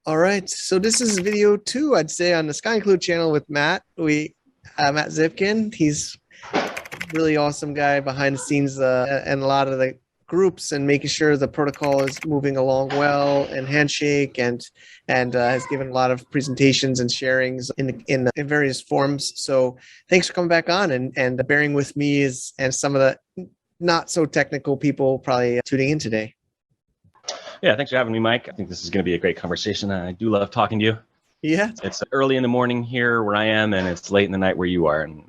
All right, so this is video two, I'd say, on the Sky Include channel with Matt. Matt Zipkin. He's a really awesome guy behind the scenes and a lot of the groups and making sure the protocol is moving along well, and Handshake and has given a lot of presentations and sharings in various forms. So thanks for coming back on and bearing with me and some of the not so technical people probably tuning in today. Yeah, thanks for having me, Mike. I think this is going to be a great conversation. I do love talking to you. Yeah. It's early in the morning here where I am, and it's late in the night where you are, and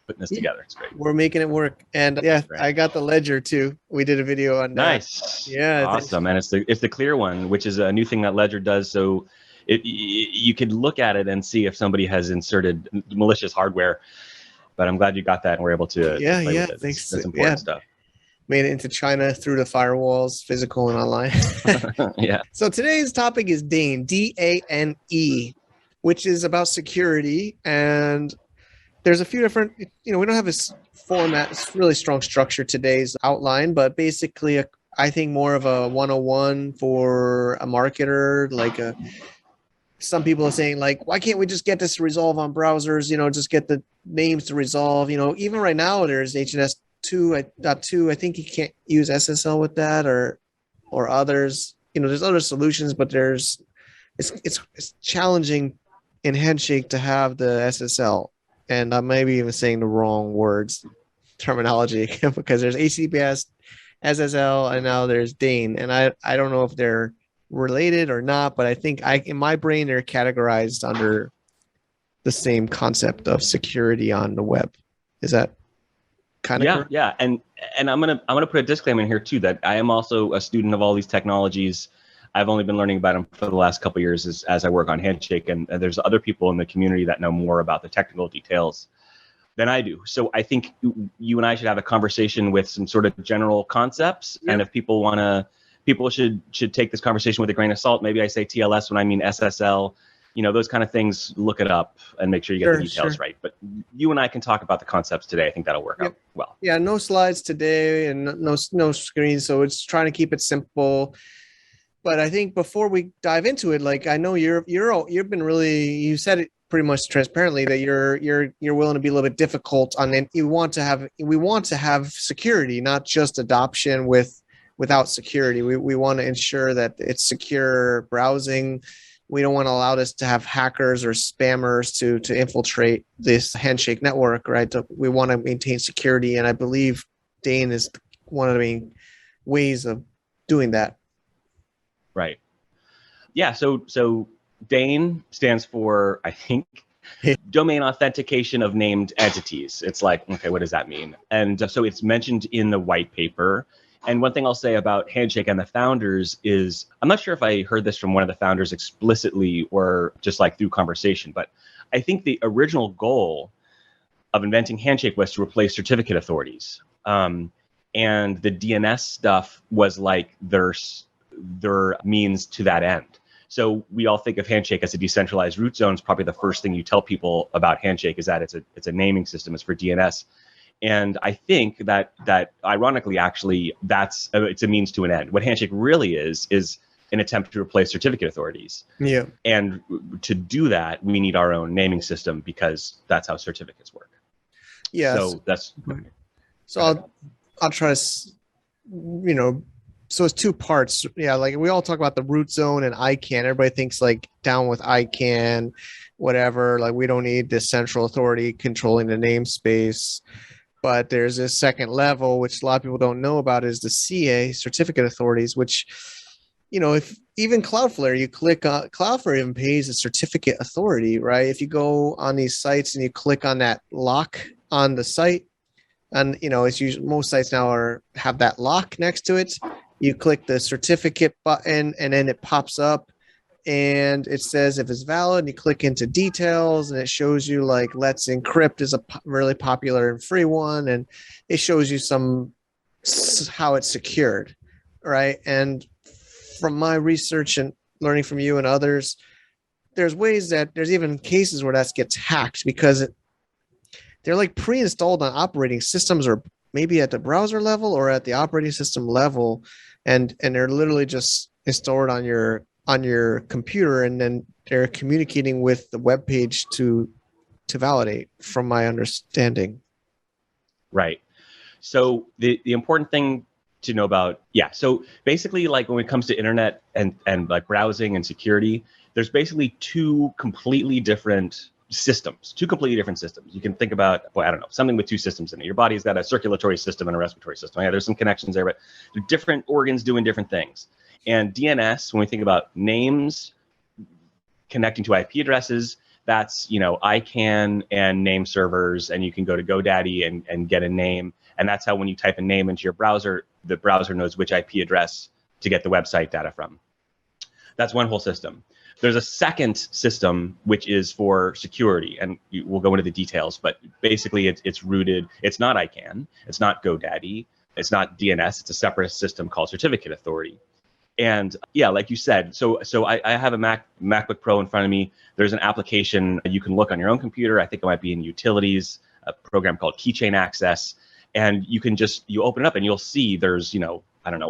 putting this together. It's great. We're making it work. And yeah, right. I got the ledger too. We did a video on that. Nice. Yeah. Awesome. And it's the clear one, which is a new thing that Ledger does. So you could look at it and see if somebody has inserted malicious hardware. But I'm glad you got that and we're able to play with it. Thanks. That's important stuff. Made it into China through the firewalls, physical and online. Yeah. So today's topic is DANE, D-A-N-E, which is about security. And there's a few different, we don't have this format, it's really strong structure today's outline, but basically I think more of a 101 for a marketer, some people are saying why can't we just get this to resolve on browsers, just get the names to resolve, even right now there's HNS 2.2. I think you can't use SSL with that or others. There's other solutions, but it's challenging in Handshake to have the SSL. And I may be even saying the wrong terminology, because there's HTTPS, SSL, and now there's DANE. And I don't know if they're related or not, but I think in my brain they're categorized under the same concept of security on the web. Is that kind of correct? Yeah, and I'm gonna put a disclaimer in here too that I am also a student of all these technologies. I've only been learning about them for the last couple of years as I work on Handshake, and there's other people in the community that know more about the technical details than I do. So I think you and I should have a conversation with some sort of general concepts, and if people should take this conversation with a grain of salt. Maybe I say TLS when I mean SSL. Those kind of things, look it up and make sure you get the details right. But you and I can talk about the concepts today. I think that'll work out well. Yeah, no slides today and no screens. So it's trying to keep it simple. But I think before we dive into it, I know you've been you said it pretty much transparently that you're willing to be a little bit difficult on it. We want to have security, not just adoption without security. We want to ensure that it's secure browsing. We don't want to allow this to have hackers or spammers to infiltrate this Handshake network, right? We want to maintain security, and I believe DANE is one of the main ways of doing that. Right. Yeah. So DANE stands for, I think, domain authentication of named entities. It's okay, what does that mean? And so it's mentioned in the white paper. And one thing I'll say about Handshake and the founders is, I'm not sure if I heard this from one of the founders explicitly or just through conversation, but I think the original goal of inventing Handshake was to replace certificate authorities. And the DNS stuff was their means to that end. So we all think of Handshake as a decentralized root zone. It's probably the first thing you tell people about Handshake is that it's a naming system. It's for DNS. And I think that ironically, actually, it's a means to an end. What Handshake really is an attempt to replace certificate authorities. Yeah. And to do that, we need our own naming system because that's how certificates work. Yeah. So that's. So I'll try to, so it's two parts. Yeah. We all talk about the root zone and ICANN. Everybody thinks down with ICANN, whatever. We don't need this central authority controlling the namespace. But there's this second level, which a lot of people don't know about, is the CA, certificate authorities, which, if even Cloudflare, you click on Cloudflare even pays a certificate authority, right? If you go on these sites and you click on that lock on the site, and it's usually most sites now have that lock next to it. You click the certificate button and then it pops up and it says if it's valid, and you click into details and it shows you Let's Encrypt is a really popular and free one. And it shows you how it's secured, right? And from my research and learning from you and others, there's even cases where that gets hacked because they're pre-installed on operating systems or maybe at the browser level or at the operating system level. And they're literally just stored on your on your computer, and then they're communicating with the web page to validate, from my understanding. Right. So the important thing to know about, so basically, like when it comes to internet and like browsing and security, there's basically two completely different systems. You can think about, I don't know, something with two systems in it. Your body's got a circulatory system and a respiratory system. Yeah, there's some connections there, but they're different organs doing different things. And DNS, when we think about names connecting to IP addresses, that's, ICANN and name servers, and you can go to GoDaddy and get a name. And that's how when you type a name into your browser, the browser knows which IP address to get the website data from. That's one whole system. There's a second system, which is for security, and we'll go into the details, but basically it's rooted, it's not ICANN, it's not GoDaddy, it's not DNS, it's a separate system called Certificate Authority. And like you said, so I have a MacBook Pro in front of me. There's an application you can look on your own computer. I think it might be in Utilities, a program called Keychain Access. And you can you open it up and you'll see there's,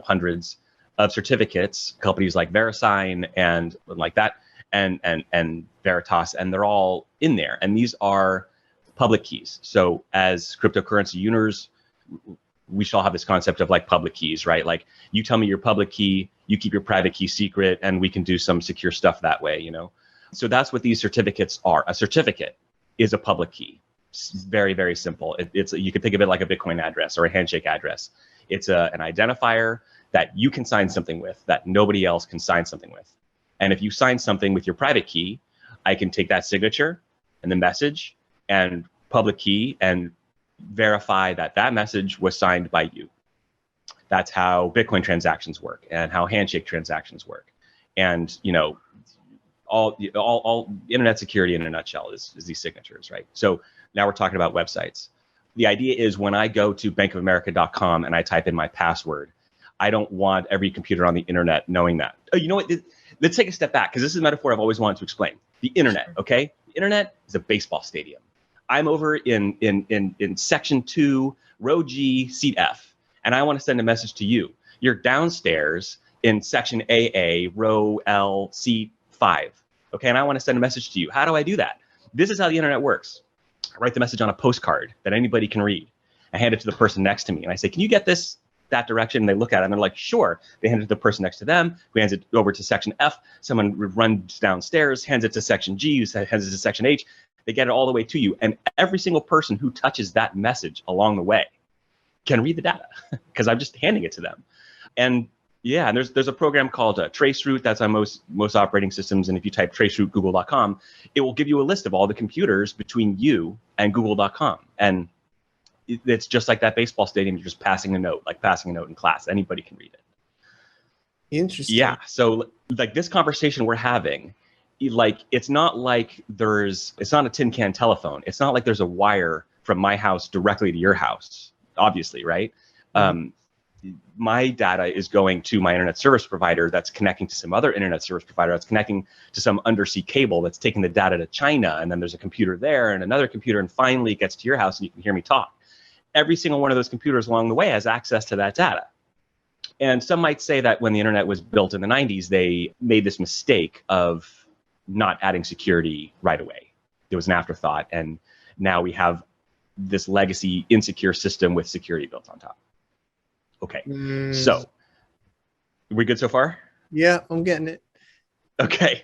hundreds of certificates, companies like VeriSign and like that, and Veritas, and they're all in there. And these are public keys. So as cryptocurrency users, we shall have this concept of like public keys, right? Like you tell me your public key, you keep your private key secret, and we can do some secure stuff that way, So that's what these certificates are. A certificate is a public key. It's very, very simple. You can think of it like a Bitcoin address or a Handshake address. It's an identifier that you can sign something with that nobody else can sign something with. And if you sign something with your private key, I can take that signature and the message and public key and verify that message was signed by you. That's how Bitcoin transactions work and how Handshake transactions work. And, all internet security in a nutshell is these signatures, right? So now we're talking about websites. The idea is when I go to bankofamerica.com and I type in my password, I don't want every computer on the internet knowing that. Oh, you know what? Let's take a step back, because this is a metaphor I've always wanted to explain. The internet, okay? The internet is a baseball stadium. I'm over in section 2, row G, seat F, and I want to send a message to you. You're downstairs in section AA, row L, seat 5, okay? And I want to send a message to you. How do I do that? This is how the internet works. I write the message on a postcard that anybody can read. I hand it to the person next to me, and I say, can you get that direction? And they look at it, and they're like, sure. They hand it to the person next to them, who hands it over to section F. Someone runs downstairs, hands it to section G, who hands it to section H. They get it all the way to you. And every single person who touches that message along the way can read the data, because I'm just handing it to them. And and there's a program called Traceroute that's on most operating systems. And if you type traceroute google.com, it will give you a list of all the computers between you and google.com. And it's just like that baseball stadium. You're just passing a note, like passing a note in class. Anybody can read it. Interesting. Yeah. So like this conversation we're having, like it's not like it's not a tin can telephone. It's not like there's a wire from my house directly to your house, obviously, right? Mm-hmm. My data is going to my internet service provider that's connecting to some other internet service provider that's connecting to some undersea cable that's taking the data to China, and then there's a computer there and another computer, and finally it gets to your house and you can hear me talk. Every single one of those computers along the way has access to that data. And some might say that when the internet was built in the 90s, they made this mistake of not adding security right away. It was an afterthought, and now we have this legacy insecure system with security built on top. Okay, so we good so far? Yeah, I'm getting it. Okay.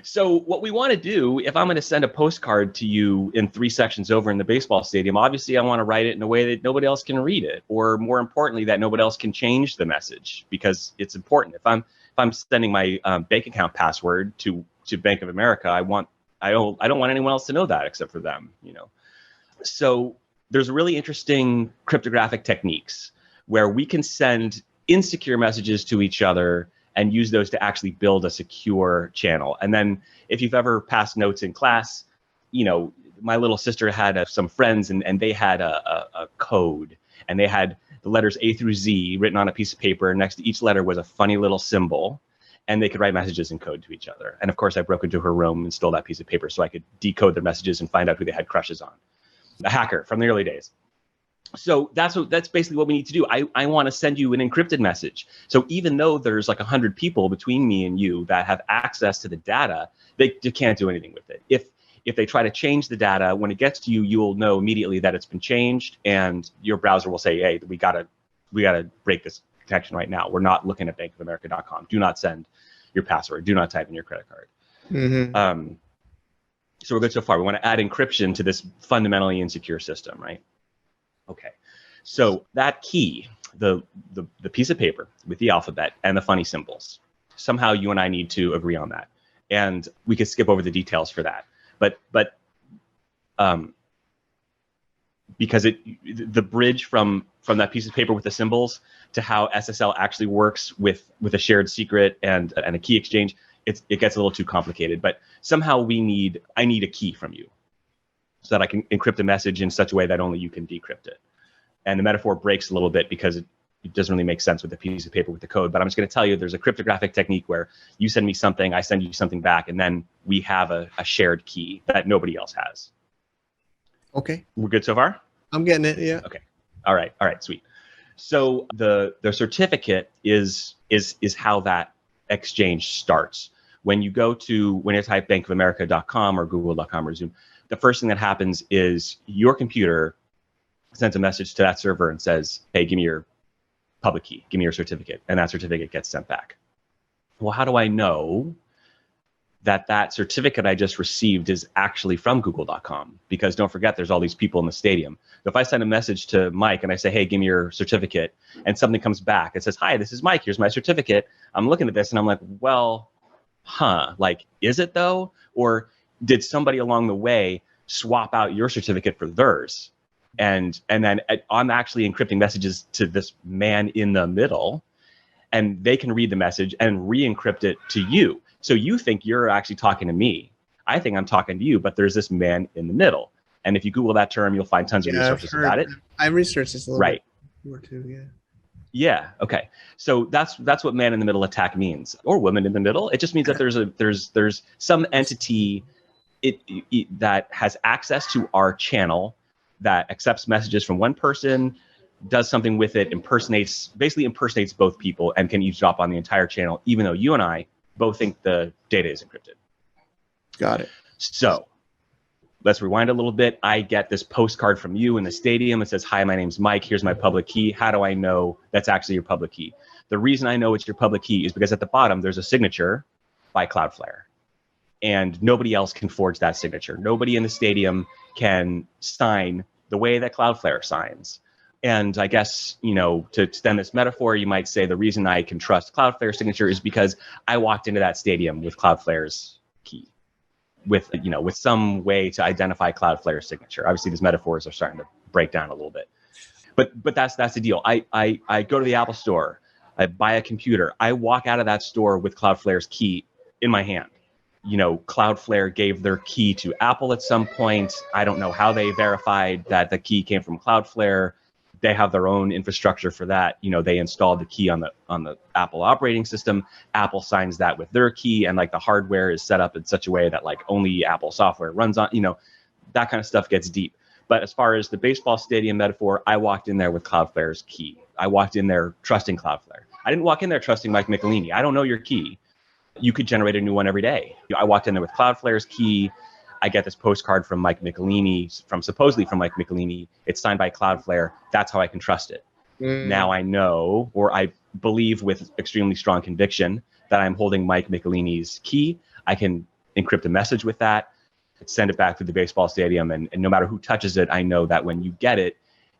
So what we want to do, if I'm going to send a postcard to you in 3 sections over in the baseball stadium, obviously I want to write it in a way that nobody else can read it, or more importantly, that nobody else can change the message, because it's important. If I'm sending my bank account password to Bank of America, I don't want anyone else to know that except for them, So there's really interesting cryptographic techniques where we can send insecure messages to each other and use those to actually build a secure channel. And then if you've ever passed notes in class, my little sister had some friends, and they had a code, and they had the letters A through Z written on a piece of paper. Next to each letter was a funny little symbol, and they could write messages in code to each other. And of course, I broke into her room and stole that piece of paper so I could decode their messages and find out who they had crushes on. A hacker from the early days. So that's basically what we need to do. I want to send you an encrypted message. So even though there's like 100 people between me and you that have access to the data, they can't do anything with it. If they try to change the data, when it gets to you, you'll know immediately that it's been changed, and your browser will say, "Hey, we gotta break this protection right now. We're not looking at bankofamerica.com. Do not send your password. Do not type in your credit card." Mm-hmm. So we're good so far. We want to add encryption to this fundamentally insecure system, right? Okay, so that key, the piece of paper with the alphabet and the funny symbols, somehow you and I need to agree on that, and we could skip over the details for that. But because the bridge from that piece of paper with the symbols to how SSL actually works with a shared secret and a key exchange, it gets a little too complicated. But somehow I need a key from you, so that I can encrypt a message in such a way that only you can decrypt it. And the metaphor breaks a little bit because it doesn't really make sense with a piece of paper with the code. But I'm just going to tell you there's a cryptographic technique where you send me something, I send you something back, and then we have a shared key that nobody else has. Okay. We're good so far? I'm getting it, yeah. Okay. All right, sweet. So the certificate is how that exchange starts. When you type bankofamerica.com or google.com or Zoom, the first thing that happens is your computer sends a message to that server and says, "Hey, give me your public key, give me your certificate," and that certificate gets sent back. Well, how do I know that certificate I just received is actually from google.com? Because don't forget, there's all these people in the stadium. If I send a message to Mike and I say, "Hey, give me your certificate," and something comes back, it says, "Hi, this is Mike, here's my certificate." I'm looking at this and I'm like, well, like, is it though? Or did somebody along the way swap out your certificate for theirs? And then I'm actually encrypting messages to this man in the middle, and they can read the message and re-encrypt it to you. So you think you're actually talking to me. I think I'm talking to you, but there's this man in the middle. And if you Google that term, you'll find tons of resources about it. I researched this a little bit more too, yeah. Yeah. Okay. So that's what man in the middle attack means, or woman in the middle. It just means that there's some entity that has access to our channel, that accepts messages from one person, does something with it, basically impersonates both people, and can eavesdrop on the entire channel, even though you and I both think the data is encrypted. Got it. So let's rewind a little bit. I get this postcard from you in the stadium. It says, "Hi, my name's Mike. Here's my public key." How do I know that's actually your public key? The reason I know it's your public key is because at the bottom, there's a signature by Cloudflare. And nobody else can forge that signature. Nobody in the stadium can sign the way that Cloudflare signs. And I guess, to extend this metaphor, you might say the reason I can trust Cloudflare's signature is because I walked into that stadium with Cloudflare's key, with some way to identify Cloudflare's signature. Obviously, these metaphors are starting to break down a little bit. But that's the deal. I go to the Apple store, I buy a computer, I walk out of that store with Cloudflare's key in my hand. Cloudflare gave their key to Apple at some point. I don't know how they verified that the key came from Cloudflare. They have their own infrastructure for that. They installed the key on the Apple operating system. Apple signs that with their key, and like the hardware is set up in such a way that like only Apple software runs on. That kind of stuff gets deep. But as far as the baseball stadium metaphor, I walked in there with Cloudflare's key. I walked in there trusting Cloudflare. I didn't walk in there trusting Mike Michelini. I don't know your key. You could generate a new one every day. I walked in there with Cloudflare's key. I get this postcard from Mike Michelini, supposedly from Mike Michelini. It's signed by Cloudflare. That's how I can trust it. Now I know, or I believe with extremely strong conviction, that I'm holding Mike Michelini's key. I can encrypt a message with that, send it back to the baseball stadium, and no matter who touches it, I know that when you get it,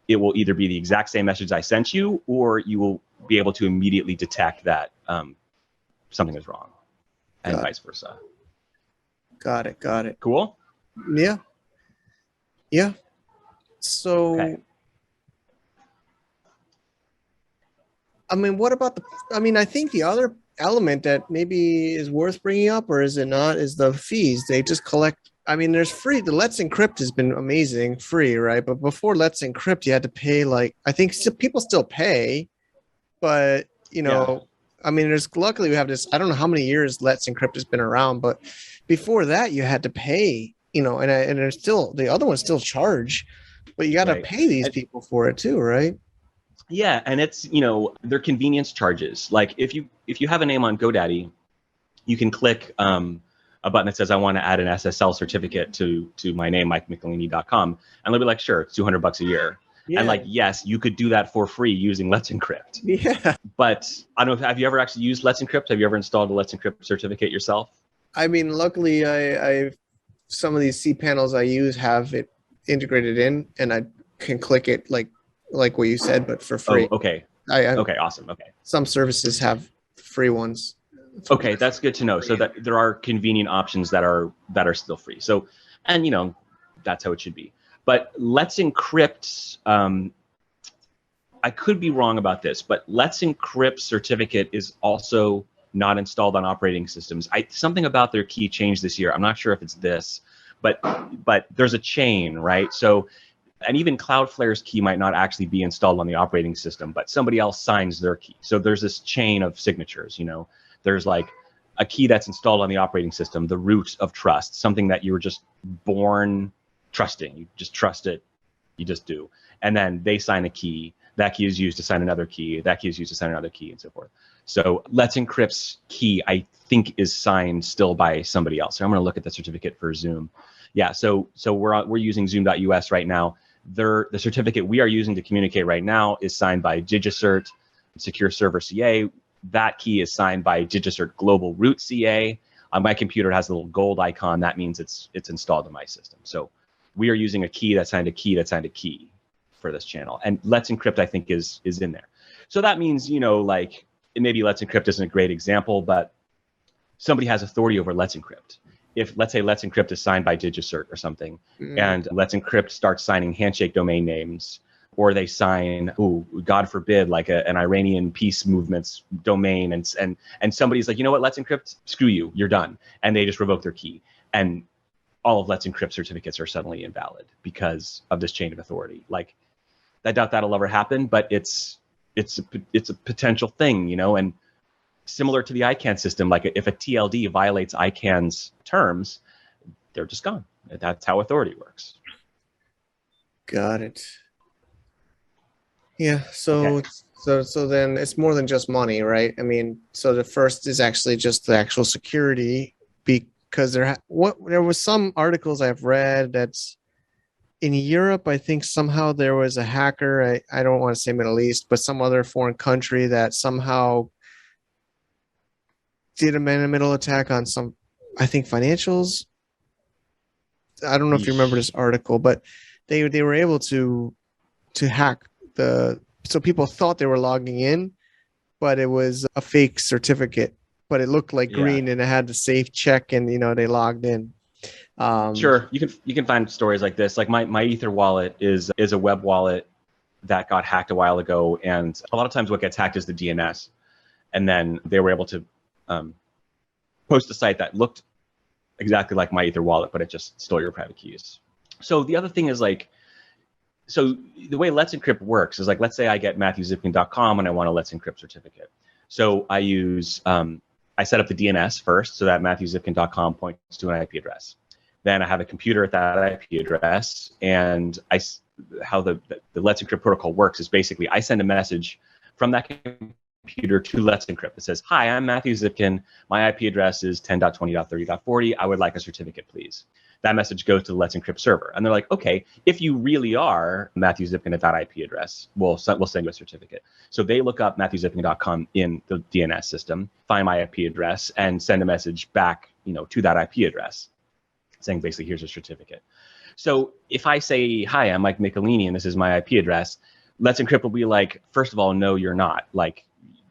it will either be the exact same message I sent you, or you will be able to immediately detect that something is wrong, and vice versa. Got it. Cool? Yeah. So, okay. What about I think the other element that maybe is worth bringing up, or is it not, is the fees. They just collect. There's free. The Let's Encrypt has been amazing, free, right? But before Let's Encrypt, you had to pay, I think people still pay, but, luckily we have this, I don't know how many years Let's Encrypt has been around, but before that you had to pay, and there's still, the other ones still charge. But you got to right? pay these And, people for it too, right? yeah, and it's their convenience charges. Like if you have a name on GoDaddy, you can click a button that says I want to add an SSL certificate to my name, MikeMichelini.com, and they'll be like, sure, it's $200 a year. And Yeah. like, yes, you could do that for free using Let's Encrypt. Yeah. But I don't know, have you ever actually used Let's Encrypt? Have you ever installed a Let's Encrypt certificate yourself? I mean, luckily, I some of these cPanels I use have it integrated in, and I can click it like what you said, but for Oh, free. okay. I Okay, awesome. Okay. some services have free ones. Okay, that's good to know. So that there are convenient options that are still free. So, and that's how it should be. But Let's Encrypt. I could be wrong about this, but Let's Encrypt certificate is also not installed on operating systems. Something about their key changed this year. I'm not sure if it's this, but there's a chain, right? So, and even Cloudflare's key might not actually be installed on the operating system, but somebody else signs their key. So there's this chain of signatures. There's like a key that's installed on the operating system, the root of trust, something that you were just born trusting. You just trust it. You just do. And then they sign a key. That key is used to sign another key. That key is used to sign another key, and so forth. So Let's Encrypt's key, I think, is signed still by somebody else. So I'm going to look at the certificate for Zoom. Yeah, so we're using Zoom.us right now. The certificate we are using to communicate right now is signed by DigiCert, Secure Server CA. That key is signed by DigiCert Global Root CA. On my computer, it has a little gold icon. That means it's installed in my system. So we are using a key that signed a key that signed a key for this channel. And Let's Encrypt, I think, is in there. So that means, like, maybe Let's Encrypt isn't a great example, but somebody has authority over Let's Encrypt. If, let's say, Let's Encrypt is signed by DigiCert or something, and Let's Encrypt starts signing Handshake domain names, or they sign, God forbid, like an Iranian peace movement's domain, and somebody's like, you know what, Let's Encrypt, screw you, you're done, and they just revoke their key, and all of Let's Encrypt certificates are suddenly invalid because of this chain of authority. Like, I doubt that'll ever happen, but it's a potential thing, and similar to the ICANN system, like if a TLD violates ICANN's terms, they're just gone. That's how authority works. Got it. Yeah. So Okay. so then it's more than just money, right? I mean, so the first is actually just the actual security, because there was some articles I've read that's in Europe. I think somehow there was a hacker. I don't want to say Middle East, but some other foreign country that somehow did a man-in-the-middle attack on some, I think, financials. I don't know if you remember this article, but they were able to hack so people thought they were logging in, but it was a fake certificate, but it looked like green and it had the safe check, and they logged in. Sure, you can find stories like this. Like my Ether wallet is a web wallet that got hacked a while ago, and a lot of times what gets hacked is the DNS, and then they were able to post a site that looked exactly like my Ether wallet, but it just stole your private keys. So the other thing is so the way Let's Encrypt works is like, let's say I get MatthewZipkin.com and I want a Let's Encrypt certificate. So I set up the DNS first so that MatthewZipkin.com points to an IP address. Then I have a computer at that IP address, and how the Let's Encrypt protocol works is basically I send a message from that computer to Let's Encrypt. It says, hi, I'm Matthew Zipkin. My IP address is 10.20.30.40. I would like a certificate, please. That message goes to the Let's Encrypt server. And they're like, okay, if you really are Matthew Zipkin at that IP address, we'll send you a certificate. So they look up MatthewZipkin.com in the DNS system, find my IP address, and send a message back, to that IP address, saying basically, here's a certificate. So if I say, hi, I'm Mike Michelini, and this is my IP address, Let's Encrypt will be like, first of all, no, you're not. Like,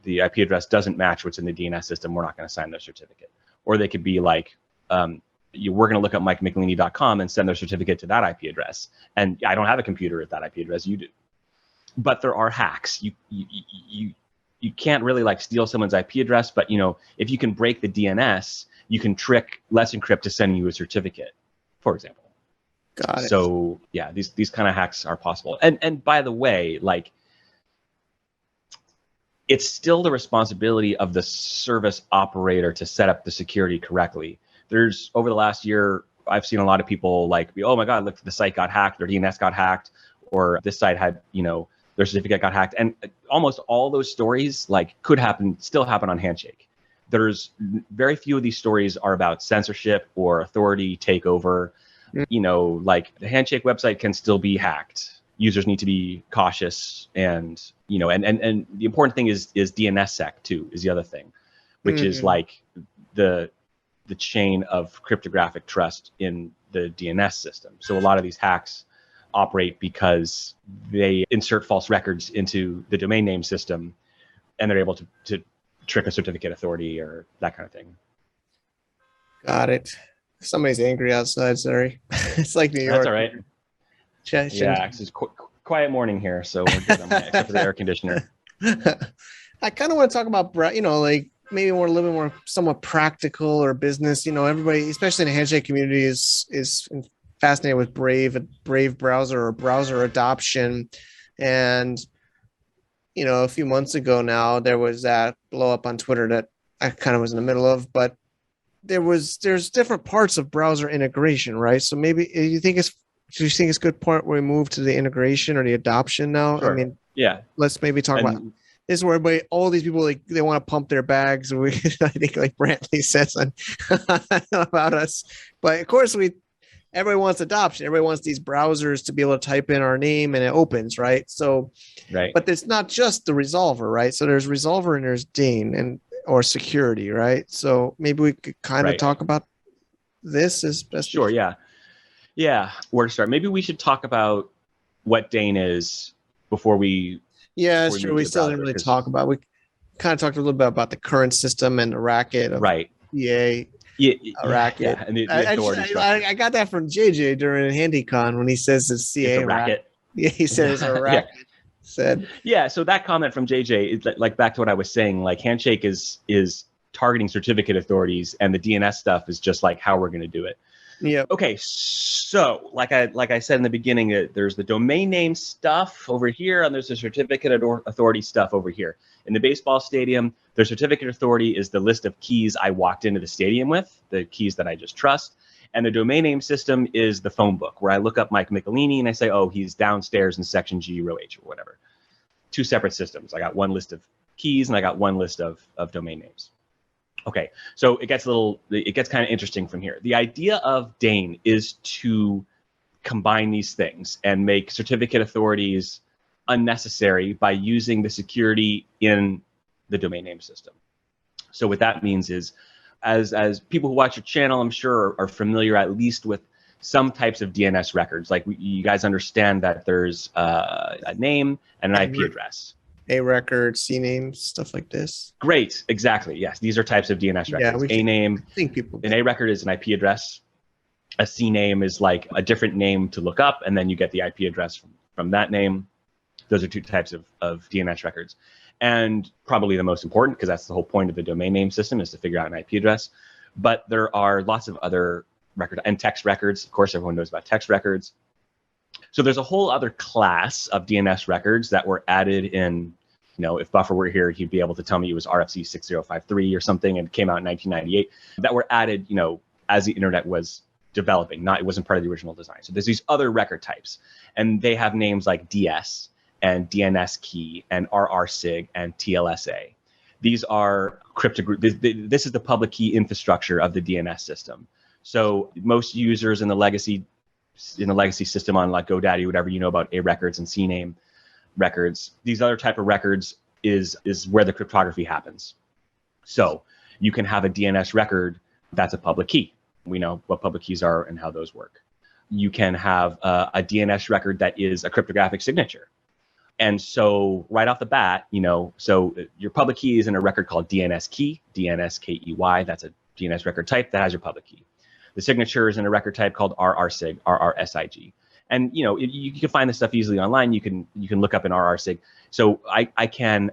the IP address doesn't match what's in the DNS system. We're not going to sign their certificate. Or they could be like, we're going to look up MikeMichelini.com and send their certificate to that IP address. And I don't have a computer at that IP address. You do. But there are hacks. You can't really like steal someone's IP address, but if you can break the DNS, you can trick Let's Encrypt to send you a certificate, for example. Got it. So yeah, these kind of hacks are possible. And by the way, like, it's still the responsibility of the service operator to set up the security correctly. There's over the last year I've seen a lot of people like, oh my God, look, the site got hacked, their DNS got hacked, or this site had, their certificate got hacked. And almost all those stories like still happen on Handshake. There's very few of these stories are about censorship or authority takeover. Like the Handshake website can still be hacked. Users need to be cautious, and and the important thing is DNSSEC too, is the other thing, which is like the chain of cryptographic trust in the DNS system. So a lot of these hacks operate because they insert false records into the domain name system, and they're able to trick a certificate authority or that kind of thing. Got it. Somebody's angry outside. Sorry. It's like New York. That's all right. Yeah, it's quiet morning here, so we're good on that, except for the air conditioner. I kind of want to talk about, like maybe more a little bit more somewhat practical or business. Everybody, especially in the Handshake community, is fascinated with Brave browser or browser adoption. And a few months ago now, there was that blow up on Twitter that I kind of was in the middle of, but there's different parts of browser integration, right? So maybe do you think it's a good part where we move to the integration or the adoption now? Sure. I mean, yeah. Let's maybe talk about this is where all these people they want to pump their bags. I think like Brantley says about us, but of course everybody wants adoption. Everybody wants these browsers to be able to type in our name and it opens, right? So, right. But it's not just the resolver, right? So there's resolver and there's DANE or security, right? So maybe we could kind of talk about this as best. Sure. Yeah. Where to start? Maybe we should talk about what DANE is before we. Yeah, it's true. We still didn't really talk about. We kind of talked a little bit about the current system and the racket of EA. Racket. Yeah, and the authority I got that from JJ during HandyCon when he says it's CA it's a racket. Yeah, he said it's a racket. So that comment from JJ is like back to what I was saying. Like Handshake is targeting certificate authorities, and the DNS stuff is just like how we're going to do it. Yeah. Okay. So like I said in the beginning, there's the domain name stuff over here, and there's the certificate authority stuff over here. In the baseball stadium, their certificate authority is the list of keys I walked into the stadium with, the keys that I just trust. And the domain name system is the phone book, where I look up Mike Michelini and I say, oh, he's downstairs in section G, row H, or whatever. Two separate systems. I got one list of keys and I got one list of domain names. Okay, so it gets kind of interesting from here. The idea of DANE is to combine these things and make certificate authorities unnecessary by using the security in the domain name system. So what that means is, as people who watch your channel, I'm sure are familiar at least with some types of DNS records. Like you guys understand that there's a name and an IP address. A record, C name, stuff like this. Great, exactly. Yes, these are types of DNS records. A name, an A record is an IP address. A C name is like a different name to look up, and then you get the IP address from that name. Those are two types of DNS records. And probably the most important, because that's the whole point of the domain name system, is to figure out an IP address. But there are lots of other records, and text records. Of course, everyone knows about text records. So there's a whole other class of DNS records that were added in, if Buffer were here, he'd be able to tell me it was RFC 6053 or something, and it came out in 1998, that were added, as the internet was developing. It wasn't part of the original design. So there's these other record types, and they have names like DS and DNS key and RRSIG and TLSA. These are this is the public key infrastructure of the DNS system. So most users in the legacy system on like GoDaddy, whatever, about A records and C name records, these other type of records is where the cryptography happens. So you can have a DNS record that's a public key. We know what public keys are and how those work. You can have a DNS record that is a cryptographic signature. And so right off the bat, so your public key is in a record called DNS key, DNSKEY. That's a DNS record type that has your public key. The signature is in a record type called RRSIG, RRSIG. And you can find this stuff easily online. You can look up an RRSIG. So I can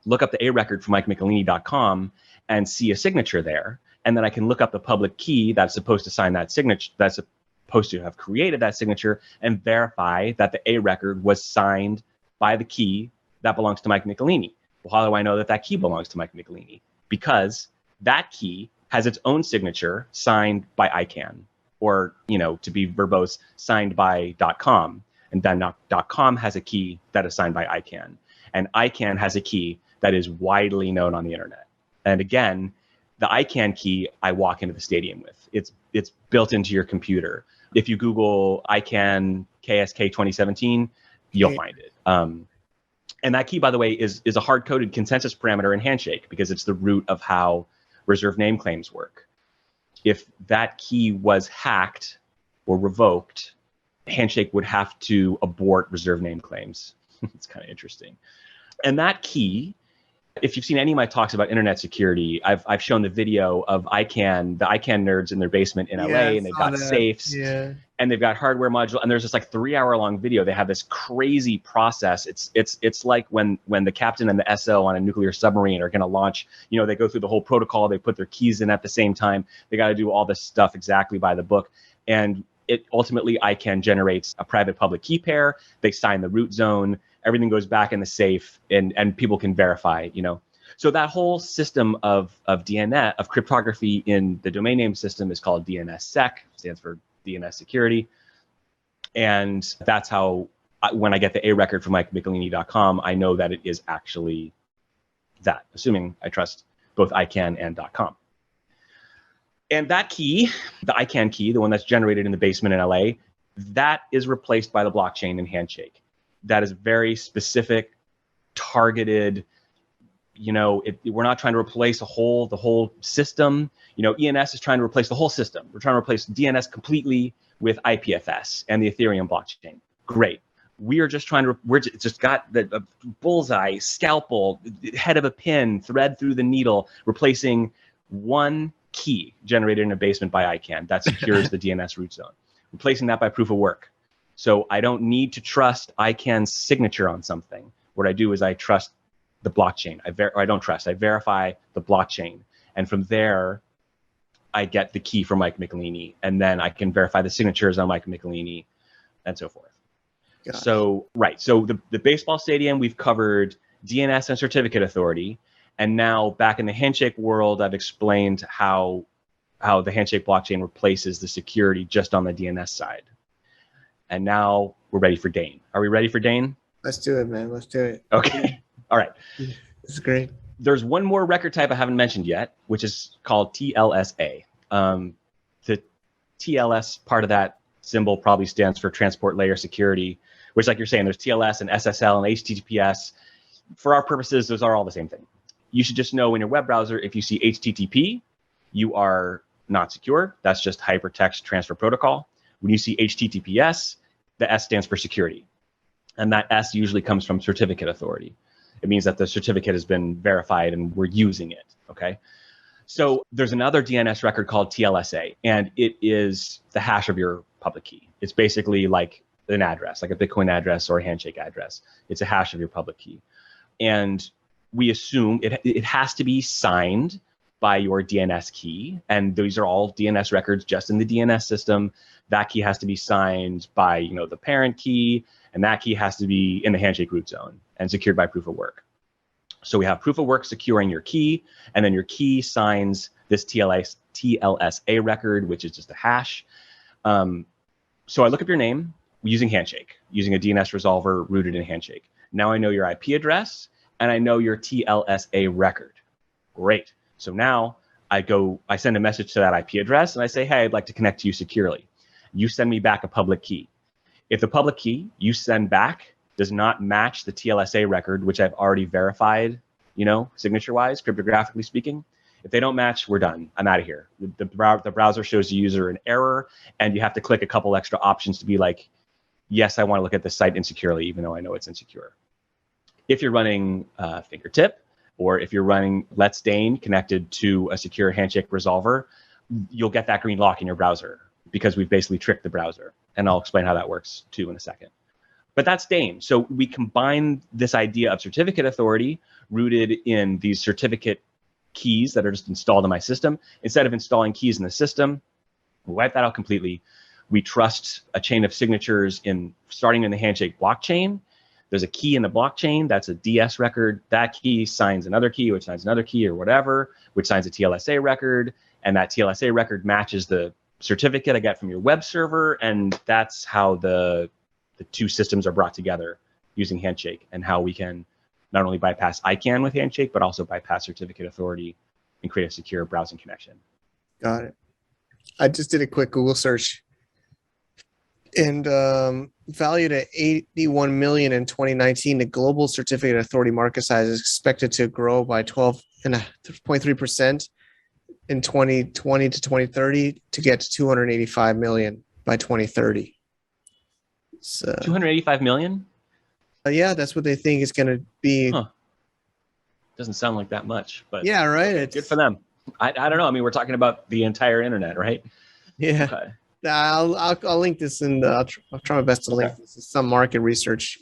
look up the A record from MikeMichelini.com and see a signature there, and then I can look up the public key that's supposed to sign that signature, that's supposed to have created that signature, and verify that the A record was signed by the key that belongs to Mike Michelini. Well, how do I know that key belongs to Mike Michelini? Because that key has its own signature signed by ICANN, or, to be verbose, signed by .com. And then .com has a key that is signed by ICANN. And ICANN has a key that is widely known on the internet. And again, the ICANN key I walk into the stadium with. It's built into your computer. If you Google ICANN KSK 2017, you'll find it. And that key, by the way, is a hard-coded consensus parameter in Handshake because it's the root of how reserved name claims work. If that key was hacked or revoked, Handshake would have to abort reserved name claims. It's kind of interesting. And that key, if you've seen any of my talks about internet security, I've shown the video of the ICANN nerds in their basement in LA, and they've got safes, and they've got hardware module, and there's this like 3-hour-long video. They have this crazy process. It's like when the captain and the SO on a nuclear submarine are going to launch. They go through the whole protocol. They put their keys in at the same time. They got to do all this stuff exactly by the book, and it ultimately ICANN generates a private public key pair. They sign the root zone. Everything goes back in the safe, and people can verify. So that whole system of DNS, of cryptography in the domain name system, is called DNSSEC, stands for DNS security. And that's how, when I get the A record from MikeMichelini.com, I know that it is actually that, assuming I trust both ICANN and .com. And that key, the ICANN key, the one that's generated in the basement in LA, that is replaced by the blockchain in Handshake. That is very specific, targeted. We're not trying to replace the whole system. ENS is trying to replace the whole system. We're trying to replace DNS completely with IPFS and the Ethereum blockchain. Great. We're just got the bullseye, scalpel, head of a pin, thread through the needle, replacing one key generated in a basement by ICANN that secures the DNS root zone, replacing that by proof of work. So I don't need to trust ICANN's signature on something. What I do is I trust the blockchain. I verify the blockchain. And from there, I get the key from Mike Michelini. And then I can verify the signatures on Mike Michelini and so forth. Gosh. So the baseball stadium, we've covered DNS and certificate authority. And now back in the Handshake world, I've explained how the Handshake blockchain replaces the security just on the DNS side. And now we're ready for DANE. Are we ready for DANE? Let's do it, man. Let's do it. Okay. All right. This is great. There's one more record type I haven't mentioned yet, which is called TLSA. The TLS part of that symbol probably stands for transport layer security, which, like you're saying, there's TLS and SSL and HTTPS. For our purposes, those are all the same thing. You should just know in your web browser, if you see HTTP, you are not secure. That's just hypertext transfer protocol. When you see HTTPS, the S stands for security. And that S usually comes from certificate authority. It means that the certificate has been verified and we're using it, okay? So there's another DNS record called TLSA, and it is the hash of your public key. It's basically like an address, like a Bitcoin address or a Handshake address. It's a hash of your public key. And we assume it has to be signed by your DNS key. And these are all DNS records just in the DNS system. That key has to be signed by the parent key, and that key has to be in the Handshake root zone and secured by proof of work. So we have proof of work securing your key, and then your key signs this TLSA record, which is just a hash. So I look up your name using Handshake, using a DNS resolver rooted in Handshake. Now I know your IP address, and I know your TLSA record. Great. So now I send a message to that IP address, and I say, hey, I'd like to connect to you securely. You send me back a public key. If the public key you send back does not match the TLSA record, which I've already verified, signature-wise, cryptographically speaking, if they don't match, we're done. I'm out of here. The browser shows the user an error, and you have to click a couple extra options to be like, yes, I want to look at this site insecurely, even though I know it's insecure. If you're running Fingertip, or if you're running Let's DANE connected to a secure Handshake resolver, you'll get that green lock in your browser because we've basically tricked the browser. And I'll explain how that works too in a second. But that's DANE. So we combine this idea of certificate authority rooted in these certificate keys that are just installed in my system. Instead of installing keys in the system, we wipe that out completely. We trust a chain of signatures starting in the Handshake blockchain. There's a key in the blockchain, that's a DS record. That key signs another key, which signs another key or whatever, which signs a TLSA record. and that TLSA record matches the certificate I get from your web server, and that's how the two systems are brought together using Handshake, and how we can not only bypass ICANN with Handshake, but also bypass certificate authority and create a secure browsing connection. Got it. I just did a quick Google search, and valued at 81 million in 2019, the global certificate authority market size is expected to grow by 12.3% in 2020 to 2030 to get to 285 million by 2030. So 285 million? Yeah, that's what they think is going to be. Huh. Doesn't sound like that much, but yeah, right. Okay, good for them. I don't know. I mean, we're talking about the entire internet, right? Yeah. Okay. I'll link this in I'll try my best to link this to some market research,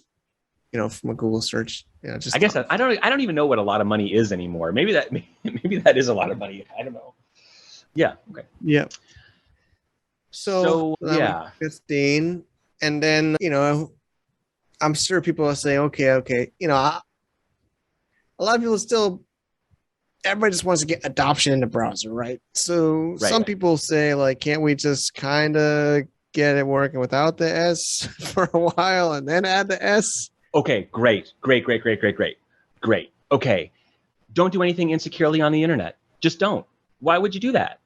from a Google search. I guess I don't even know what a lot of money is anymore. Maybe that is a lot of money. I don't know. Yeah. Okay. Yeah. So yeah, it's DANE, and then I'm sure people are saying, okay. A lot of people still. Everybody just wants to get adoption in the browser, right? So some people say, like, can't we just kind of get it working without the S for a while and then add the S? Okay, great. Okay, don't do anything insecurely on the internet. Just don't. Why would you do that?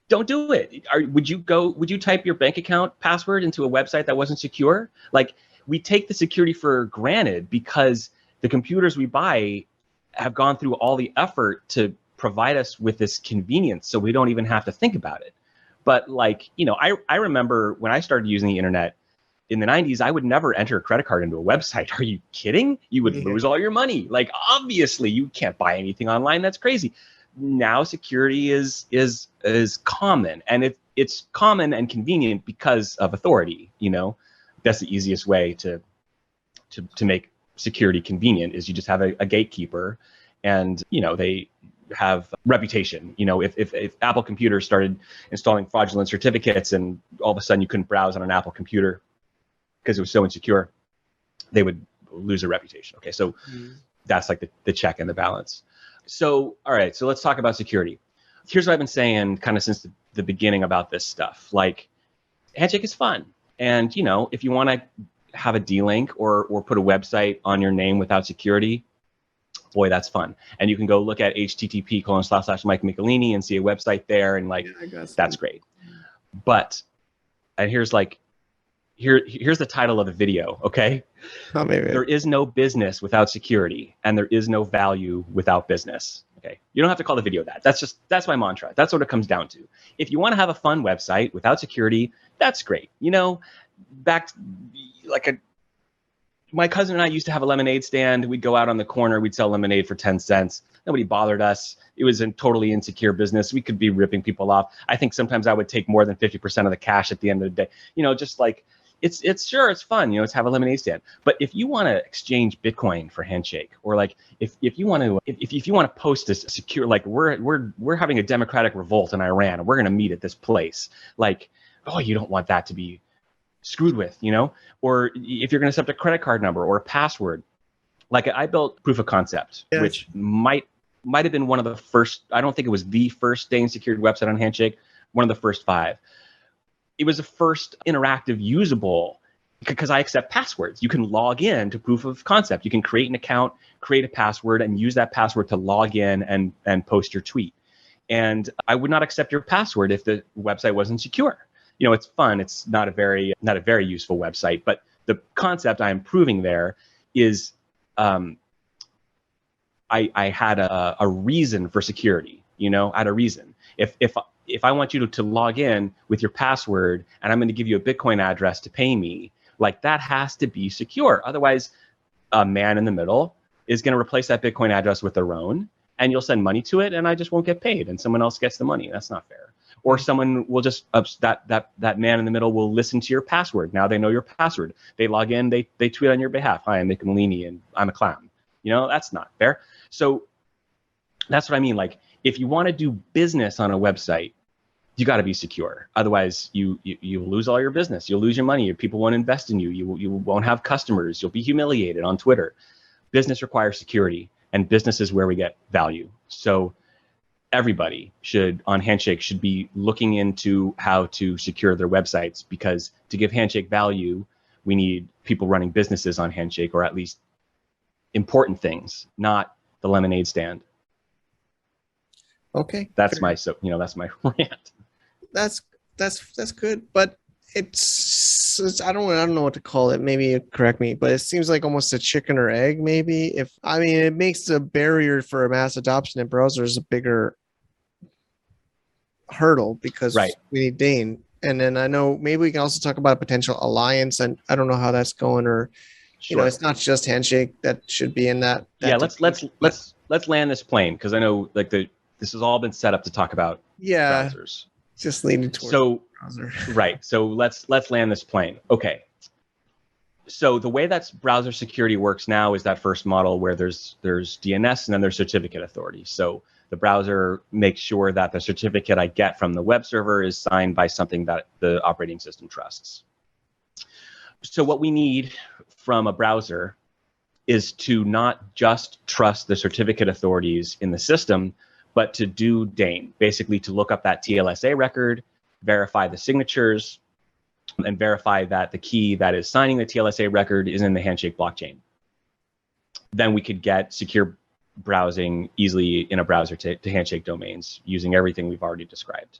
Don't do it. Would you type your bank account password into a website that wasn't secure? Like, we take the security for granted because the computers we buy have gone through all the effort to provide us with this convenience, so we don't even have to think about it. But I remember when I started using the internet in the 90s, I would never enter a credit card into a website. Are you kidding? You would lose all your money. Like, obviously you can't buy anything online. That's crazy. Now security is common, and it's common and convenient because of authority. That's the easiest way to make security convenient, is you just have a gatekeeper, and they have reputation. If Apple computers started installing fraudulent certificates and all of a sudden you couldn't browse on an Apple computer because it was so insecure, they would lose their reputation. Okay, so that's like the check and the balance. So all right, so let's talk about security. Here's what I've been saying kind of since the beginning about this stuff. Like, Handshake is fun, and if you want to have a D-link or put a website on your name without security, boy, that's fun. And you can go look at http://Mike Michelini and see a website there, and that's great. But, and here's the title of the video, okay? Oh, maybe. There is no business without security, and there is no value without business. Okay, you don't have to call the video that. That's my mantra. That's what it comes down to. If you want to have a fun website without security, that's great. My cousin and I used to have a lemonade stand. We'd go out on the corner. We'd sell lemonade for 10 cents. Nobody bothered us. It was a totally insecure business. We could be ripping people off. I think sometimes I would take more than 50% of the cash at the end of the day. Just like, it's sure, it's fun, to have a lemonade stand. But if you want to exchange Bitcoin for Handshake, or like if you want to post a secure, like we're having a democratic revolt in Iran, and we're going to meet at this place, like, oh, you don't want that to be screwed with, or if you're going to accept a credit card number or a password. Like, I built Proof of Concept, which might have been one of the first. I don't think it was the first DANE secured website on Handshake, one of the first 5. It was the first interactive usable, because I accept passwords. You can log in to Proof of Concept. You can create an account, create a password, and use that password to log in and post your tweet. And I would not accept your password if the website wasn't secure. It's fun. It's not a very useful website, but the concept I'm proving there is I had a reason for security. I had a reason. If I want you to log in with your password, and I'm going to give you a Bitcoin address to pay me, like, that has to be secure. Otherwise, a man in the middle is going to replace that Bitcoin address with their own, and you'll send money to it, and I just won't get paid, and someone else gets the money. That's not fair. Or someone will just that man in the middle will listen to your password. Now they know your password. They log in. They tweet on your behalf. Hi, I'm Nick Malini, and I'm a clown. That's not fair. So that's what I mean. Like, if you want to do business on a website, you got to be secure. Otherwise, you lose all your business. You'll lose your money. People won't invest in you. You won't have customers. You'll be humiliated on Twitter. Business requires security, and business is where we get value. So everybody on Handshake should be looking into how to secure their websites, because to give Handshake value, we need people running businesses on Handshake, or at least important things, not the lemonade stand. Okay. That's my rant. That's good, but it's I don't know what to call it. Maybe you correct me, but it seems like almost a chicken or egg. Maybe it makes the barrier for mass adoption in browsers a bigger hurdle, because Right. we need DANE. And then I know maybe we can also talk about a potential alliance, and I don't know how that's going, or Sure. it's not just Handshake that should be in that. Yeah, let's land this plane, because I know this has all been set up to talk about browsers. Just leaning towards browser. Right. So let's land this plane. Okay. So the way that browser security works now is that first model where there's DNS and then there's certificate authority. So the browser makes sure that the certificate I get from the web server is signed by something that the operating system trusts. So what we need from a browser is to not just trust the certificate authorities in the system, but to do DANE, basically to look up that TLSA record, verify the signatures, and verify that the key that is signing the TLSA record is in the Handshake blockchain. Then we could get secure browsing easily in a browser to Handshake domains using everything we've already described.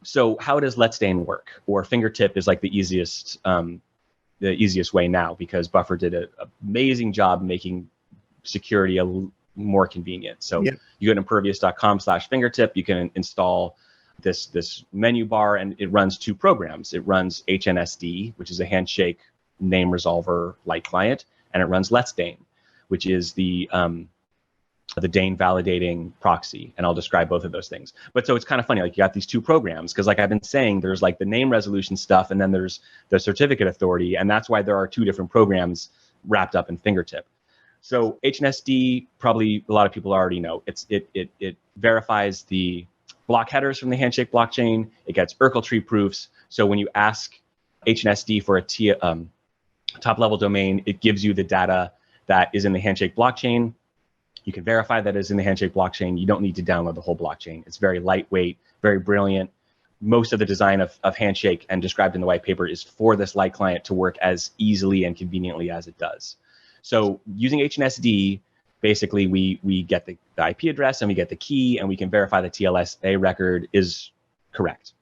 So how does Let's DANE work? Or Fingertip is like the easiest way now, because Buffer did an amazing job making security more convenient. So you go to impervious.com/fingertip, you can install this menu bar, and it runs two programs. It runs HNSD, which is a Handshake name resolver light client, and it runs Let's DANE, which is the DANE validating proxy. And I'll describe both of those things. But so it's kind of funny, like you got these two programs, because like I've been saying, there's like the name resolution stuff, and then there's the certificate authority, and that's why there are two different programs wrapped up in Fingertip. So HNSD, probably a lot of people already know. It verifies the block headers from the Handshake blockchain. It gets Urkel tree proofs. So when you ask HNSD for a top-level domain, it gives you the data that is in the Handshake blockchain. You can verify that it's in the Handshake blockchain. You don't need to download the whole blockchain. It's very lightweight, very brilliant. Most of the design of Handshake, and described in the white paper, is for this light client to work as easily and conveniently as it does. So using HNSD, basically we get the IP address and we get the key, and we can verify the TLSA record is correct.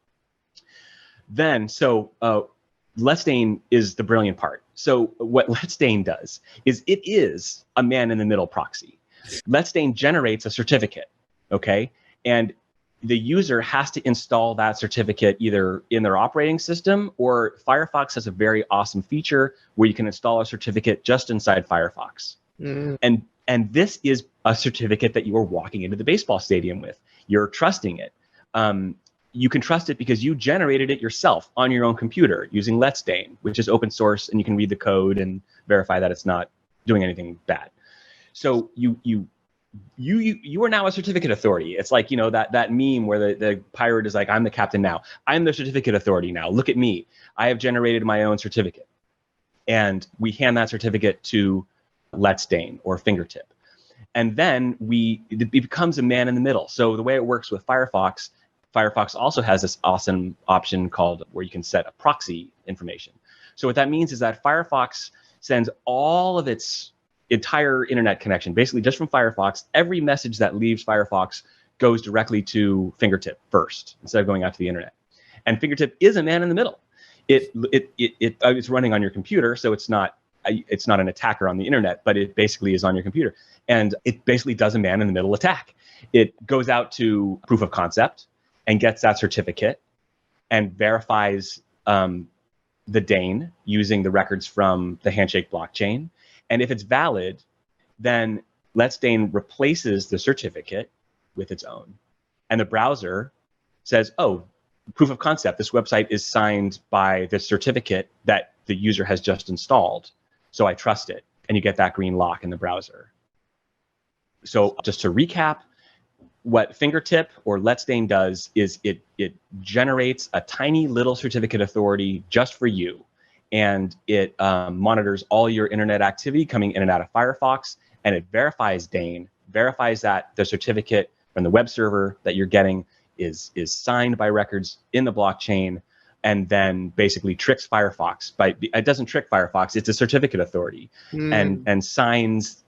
Then, Let's DANE is the brilliant part. So what Let's DANE does is it is a man-in-the-middle proxy. Let's DANE generates a certificate, okay? And the user has to install that certificate either in their operating system, or Firefox has a very awesome feature where you can install a certificate just inside Firefox. And this is a certificate that you are walking into the baseball stadium with. You're trusting it. You can trust it because you generated it yourself on your own computer using Let's DANE, which is open source, and you can read the code and verify that it's not doing anything bad. So you are now a certificate authority. It's like, that meme where the pirate is like, I'm the captain now. I'm the certificate authority now. Look at me. I have generated my own certificate. And we hand that certificate to Let's DANE or Fingertip. And then it becomes a man in the middle. So the way it works with Firefox also has this awesome option called where you can set a proxy information. So what that means is that Firefox sends all of its entire internet connection, basically just from Firefox. Every message that leaves Firefox goes directly to Fingertip first, instead of going out to the internet. And Fingertip is a man in the middle. It's running on your computer, so it's not an attacker on the internet, but it basically is on your computer. And it basically does a man in the middle attack. It goes out to proof of concept and gets that certificate and verifies the DANE using the records from the Handshake blockchain. And if it's valid, then Let's DANE replaces the certificate with its own. And the browser says, oh, proof of concept, this website is signed by this certificate that the user has just installed, so I trust it. And you get that green lock in the browser. So just to recap, what Fingertip or Let's DANE does is it generates a tiny little certificate authority just for you. And it monitors all your internet activity coming in and out of Firefox, and it verifies DANE, verifies that the certificate and the web server that you're getting is signed by records in the blockchain, and then basically tricks Firefox. It doesn't trick Firefox, it's a certificate authority, and signs,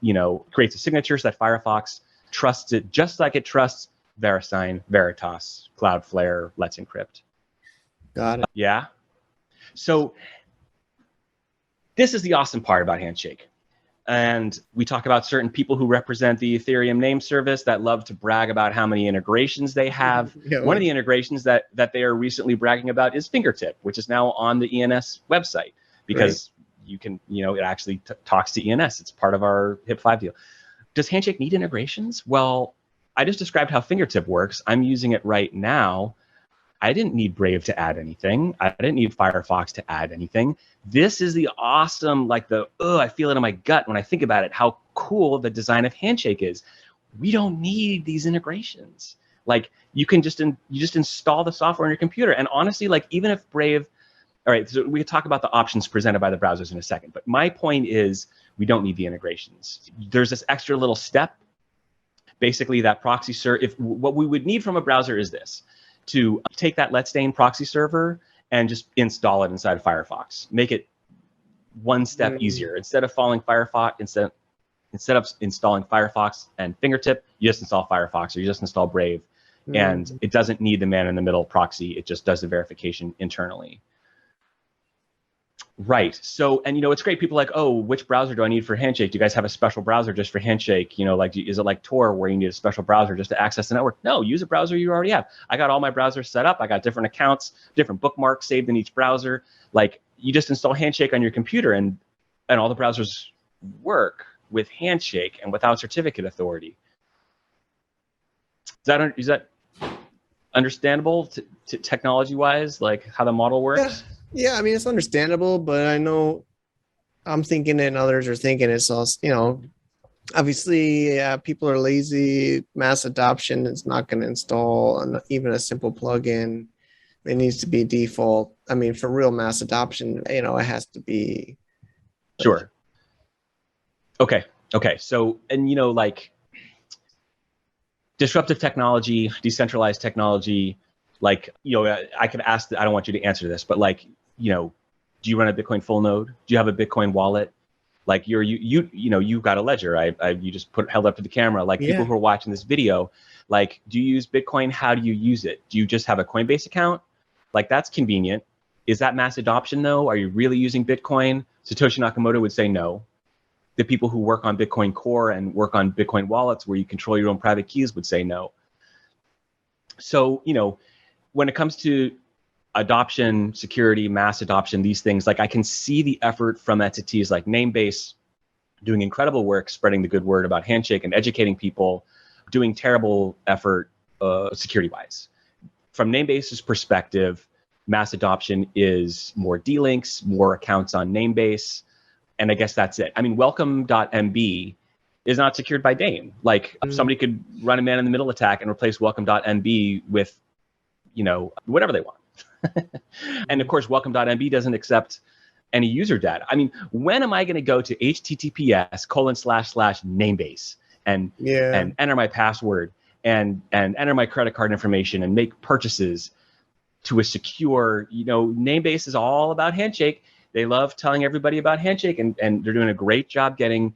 creates a signature so that Firefox trusts it just like it trusts VeriSign, Veritas, Cloudflare, Let's Encrypt. Got it. Yeah. So this is the awesome part about Handshake. And we talk about certain people who represent the Ethereum name service that love to brag about how many integrations they have. Yeah, one of the integrations that they are recently bragging about is Fingertip, which is now on the ENS website, because you can, it actually talks to ENS. It's part of our HIP-5 deal. Does Handshake need integrations? Well, I just described how Fingertip works. I'm using it right now. I didn't need Brave to add anything. I didn't need Firefox to add anything. This is the awesome, I feel it in my gut when I think about it, how cool the design of Handshake is. We don't need these integrations. You can just install the software on your computer. And honestly, even if Brave, all right, so we can talk about the options presented by the browsers in a second. But my point is, we don't need the integrations. There's this extra little step. Basically, that proxy server, what we would need from a browser is this: to take that Let's DANE proxy server and just install it inside of Firefox. Make it one step easier. Instead of installing Firefox and Fingertip, you just install Firefox, or you just install Brave. And it doesn't need the man-in-the-middle proxy. It just does the verification internally. Right. So, and it's great. People are like, oh, which browser do I need for Handshake? Do you guys have a special browser just for Handshake? Is it like Tor where you need a special browser just to access the network? No, use a browser you already have. I got all my browsers set up. I got different accounts, different bookmarks saved in each browser. You just install Handshake on your computer, and all the browsers work with Handshake and without certificate authority. Is that understandable technology-wise, how the model works? Yeah, I mean, it's understandable, but I know I'm thinking it and others are thinking it's also, obviously people are lazy. Mass adoption is not going to install even a simple plugin. It needs to be default. I mean, for real mass adoption, it has to be. Sure. Okay. So, and disruptive technology, decentralized technology, I could ask, I don't want you to answer this, but do you run a Bitcoin full node? Do you have a Bitcoin wallet? You've got a ledger. You just held up to the camera. People who are watching this video, do you use Bitcoin? How do you use it? Do you just have a Coinbase account? That's convenient. Is that mass adoption though? Are you really using Bitcoin? Satoshi Nakamoto would say no. The people who work on Bitcoin Core and work on Bitcoin wallets where you control your own private keys would say no. So, when it comes to adoption, security, mass adoption, these things, I can see the effort from entities like Namebase doing incredible work, spreading the good word about Handshake and educating people, doing terrible effort security-wise. From Namebase's perspective, mass adoption is more D-links, more accounts on Namebase, and I guess that's it. I mean, welcome.mb is not secured by DANE. Somebody could run a man-in-the-middle attack and replace welcome.mb with whatever they want. And of course, welcome.mb doesn't accept any user data. I mean, when am I going to go to https://namebase and enter my password and enter my credit card information and make purchases to a secure, Namebase is all about Handshake. They love telling everybody about Handshake, and they're doing a great job getting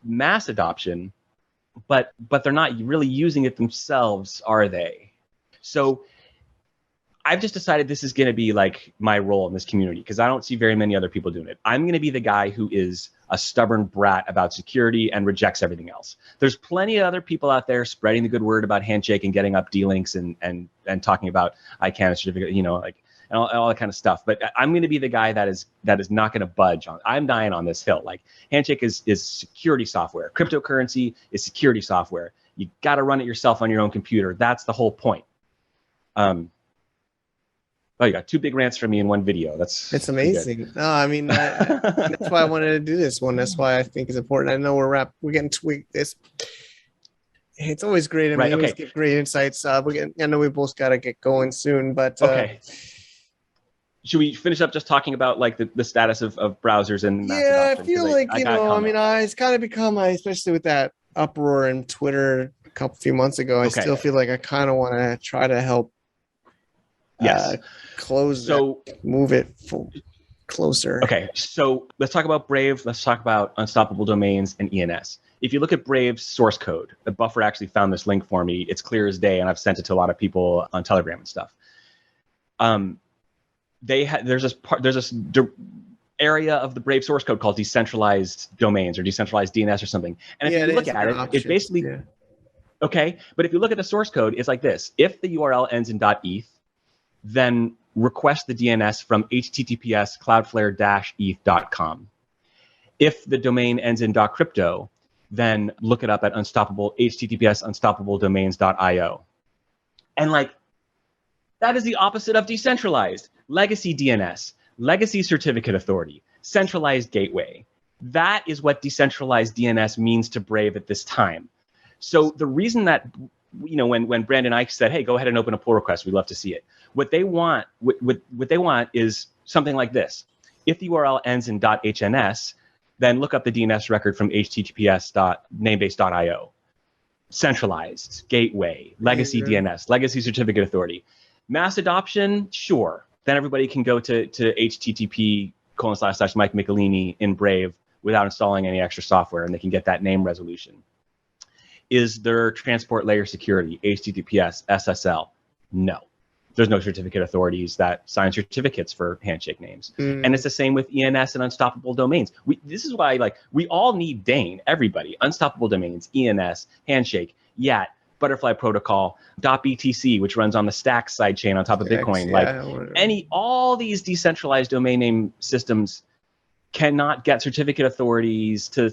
mass adoption, but they're not really using it themselves, are they? So I've just decided this is going to be my role in this community, because I don't see very many other people doing it. I'm going to be the guy who is a stubborn brat about security and rejects everything else. There's plenty of other people out there spreading the good word about Handshake and getting up D-links and talking about ICANN certificate, and all that kind of stuff. But I'm going to be the guy that is not going to budge on. I'm dying on this hill. Handshake is security software. Cryptocurrency is security software. You got to run it yourself on your own computer. That's the whole point. Oh, you got 2 big rants from me in one video. It's amazing. No, I mean, that's why I wanted to do this one. That's why I think it's important. I know we're getting tweaked. It's always great. I mean, always get great insights. I know we both got to get going soon, but okay. Should we finish up just talking about the status of browsers and mass adoption? I feel it's kind of become, especially with that uproar in Twitter, few months ago. I Okay. still feel like I kind of want to try to help Yes. close So that, move it closer. okay, so let's talk about Brave. Let's talk about unstoppable domains and ENS. If you look at Brave's source code, the buffer actually found this link for me. It's clear as day, and I've sent it to a lot of people on Telegram and stuff. There's this area of the Brave source code called decentralized domains or decentralized DNS or something. And if you look at it, it basically okay. But if you look at the source code, it's like this: if the URL ends in .eth, then request the DNS from https cloudflare-eth.com. If the domain ends in .crypto, then look it up at https unstoppabledomains.io. And like, that is the opposite of decentralized. Legacy DNS, legacy certificate authority, centralized gateway. That is what decentralized DNS means to Brave at this time. So the reason that, you know, when Brandon Ike said, hey, go ahead and open a pull request, we'd love to see it. What they want is something like this. If the URL ends in .hns, then look up the DNS record from https.namebase.io. Centralized, gateway, legacy DNS, legacy certificate authority. Mass adoption, sure. Then everybody can go to http:// Mike Michelini in Brave without installing any extra software, and they can get that name resolution. Is there transport layer security, HTTPS, SSL? No. There's no certificate authorities that sign certificates for Handshake names. And it's the same with ENS and unstoppable domains. This is why, like, we all need DANE, everybody. Unstoppable domains, ENS, Handshake, YAT, Butterfly Protocol, .btc, which runs on the Stacks sidechain on top of Bitcoin. All these decentralized domain name systems cannot get certificate authorities to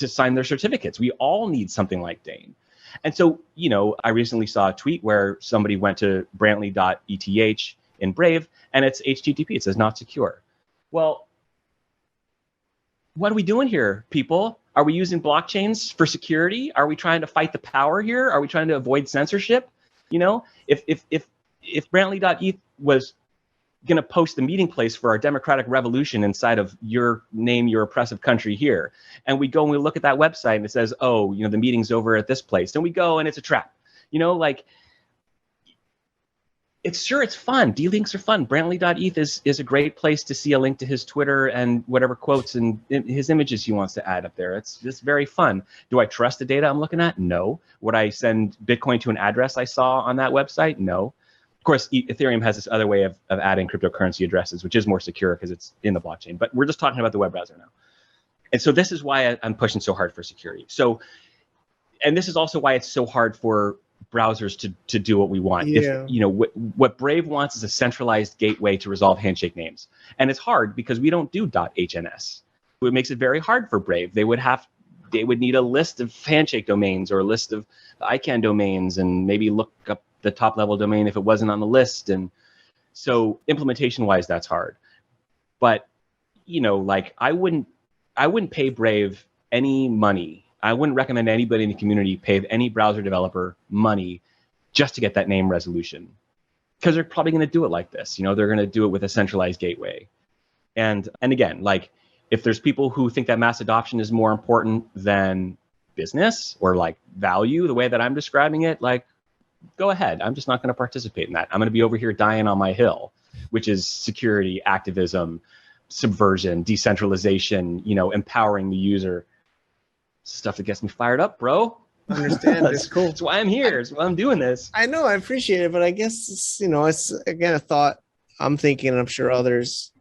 sign their certificates. We all need something like DANE. And so, you know, I recently saw a tweet where somebody went to brantley.eth in Brave, and it's HTTP. It says not secure. Well, what are we doing here, people? Are we using blockchains for security? Are we trying to fight the power here? Are we trying to avoid censorship? You know, if brantley.eth was going to post the meeting place for our democratic revolution inside of your oppressive country here, and we go and we look at that website and it says, oh, you know, the meeting's over at this place, and we go and it's a trap. You know, like, it's fun. D-links are fun. Brantley.eth is a great place to see a link to his Twitter and whatever quotes and his images he wants to add up there. It's very fun. Do I trust the data I'm looking at? No. Would I send Bitcoin to an address I saw on that website? No. Of course, Ethereum has this other way of adding cryptocurrency addresses, which is more secure because it's in the blockchain. But we're just talking about the web browser now. And so this is why I'm pushing so hard for security. So, and this is also why it's so hard for browsers to do what we want. Yeah. If, you know, what Brave wants is a centralized gateway to resolve Handshake names. And it's hard because we don't do .hns. It makes it very hard for Brave. They would need a list of Handshake domains or a list of ICANN domains and maybe look up the top level domain if it wasn't on the list. And so implementation wise, that's hard. But, you know, like, I wouldn't pay Brave any money. I wouldn't recommend anybody in the community pay any browser developer money just to get that name resolution, because they're probably going to do it like this. You know, they're going to do it with a centralized gateway. And again, like, if there's people who think that mass adoption is more important than business or like value, the way that I'm describing it, like, go ahead. I'm just not going to participate in that. I'm going to be over here dying on my hill, which is security, activism, subversion, decentralization, you know, empowering the user. Stuff that gets me fired up, bro. I understand. It's cool. That's why I'm here. That's why I'm doing this. I know. I appreciate it, but I guess it's, you know, it's again a thought I'm thinking, and I'm sure others.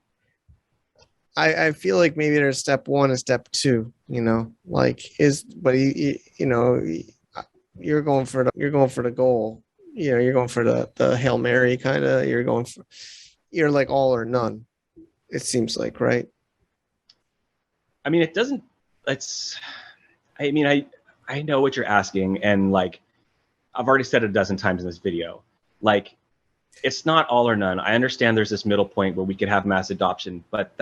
I feel like maybe there's step one and step two. You know, like you know, you're going for the goal. You know, you're going for the Hail Mary kind of. You're like all or none. It seems like, right? I mean, it doesn't. I mean, I know what you're asking, and like, I've already said it a dozen times in this video. Like, it's not all or none. I understand there's this middle point where we could have mass adoption, but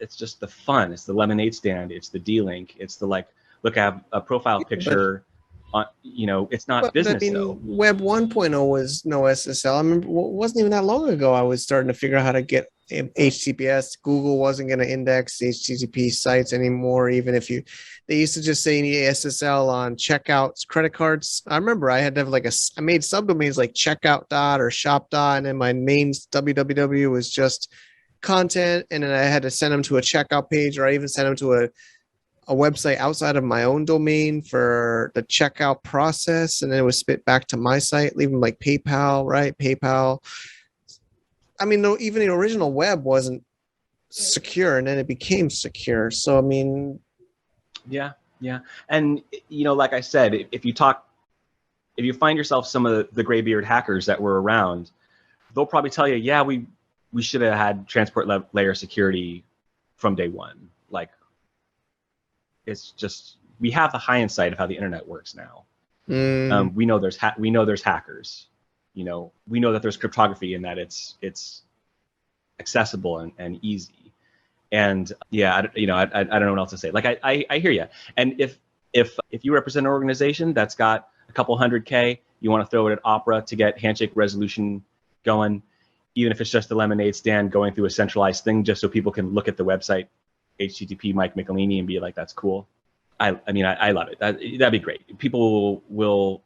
it's just the fun. It's the lemonade stand. It's the D-Link. It's the, like, look, I have a profile picture It's not But I business mean, though. Web 1.0 was no SSL. I remember it wasn't even that long ago. I was starting to figure out how to get HTTPS. Google wasn't going to index HTTP sites anymore, even if they used to just say you need SSL on checkouts, credit cards. I remember I had to have I made subdomains like checkout dot or shop dot, and then my main www was just content, and then I had to send them to a checkout page, or I even sent them to a website outside of my own domain for the checkout process, and then it was spit back to my site, leaving like PayPal, right? PayPal. I mean, no, even the original web wasn't secure, and then it became secure. So I mean, Yeah, yeah. And like I said, if you find yourself some of the graybeard hackers that were around, they'll probably tell you, yeah, we should have had transport layer security from day one. Like, it's just, we have the hindsight of how the internet works now. We know there's hackers. We know that there's cryptography and that it's accessible and easy. And yeah, I don't know what else to say. Like, I hear you. And if you represent an organization that's got a couple 100K, you want to throw it at Opera to get handshake resolution going, even if it's just the lemonade stand going through a centralized thing, just so people can look at the website, HTTP Mike Michelini, and be like, that's cool. I love it. That'd be great. People will,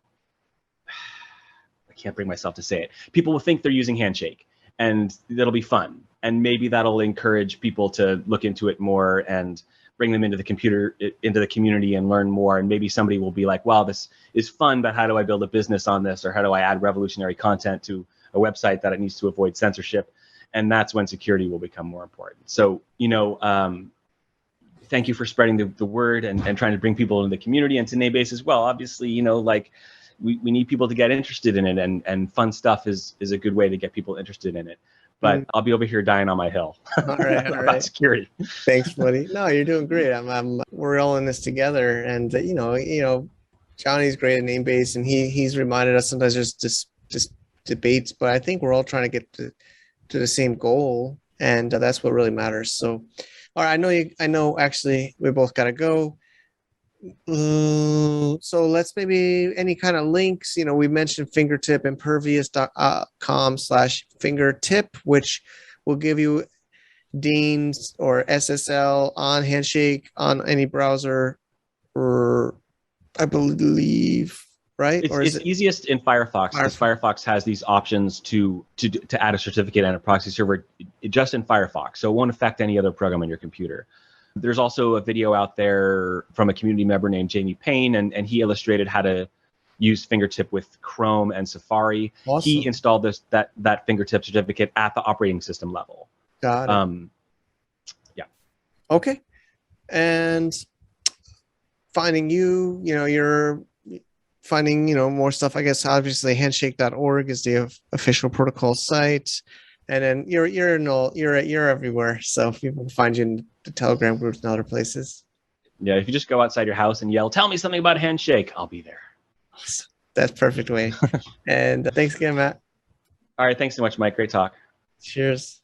I can't bring myself to say it. People will think they're using Handshake, and that'll be fun. And maybe that'll encourage people to look into it more and bring them into the community and learn more. And maybe somebody will be like, wow, this is fun, but how do I build a business on this? Or how do I add revolutionary content to a website that it needs to avoid censorship? And that's when security will become more important. So, thank you for spreading the word and trying to bring people into the community and to Namebase as well. Obviously, we need people to get interested in it, and fun stuff is a good way to get people interested in it. But I'll be over here dying on my hill all right, about security. Thanks, buddy. No, you're doing great. We're all in this together, and Johnny's great at Namebase, and he's reminded us sometimes there's just debates, but I think we're all trying to get to the same goal, and that's what really matters. So, all right, I know. Actually, we both got to go. So let's maybe any kind of links. We mentioned fingertip impervious.com/fingertip, which will give you DANE's or SSL on Handshake on any browser, or I believe, right? It's easiest in Firefox, because Firefox has these options to add a certificate and a proxy server just in Firefox, so it won't affect any other program on your computer. There's also a video out there from a community member named Jamie Payne, and he illustrated how to use fingertip with Chrome and Safari. Awesome. He installed that fingertip certificate at the operating system level. Got it. Yeah. Okay. And finding you're finding more stuff. I guess obviously handshake.org is the official protocol site. And then you're everywhere, so people can find you in the Telegram groups and other places. Yeah, if you just go outside your house and yell, "Tell me something about Handshake," I'll be there. Awesome. That's perfect way. And thanks again, Matt. All right, thanks so much, Mike. Great talk. Cheers.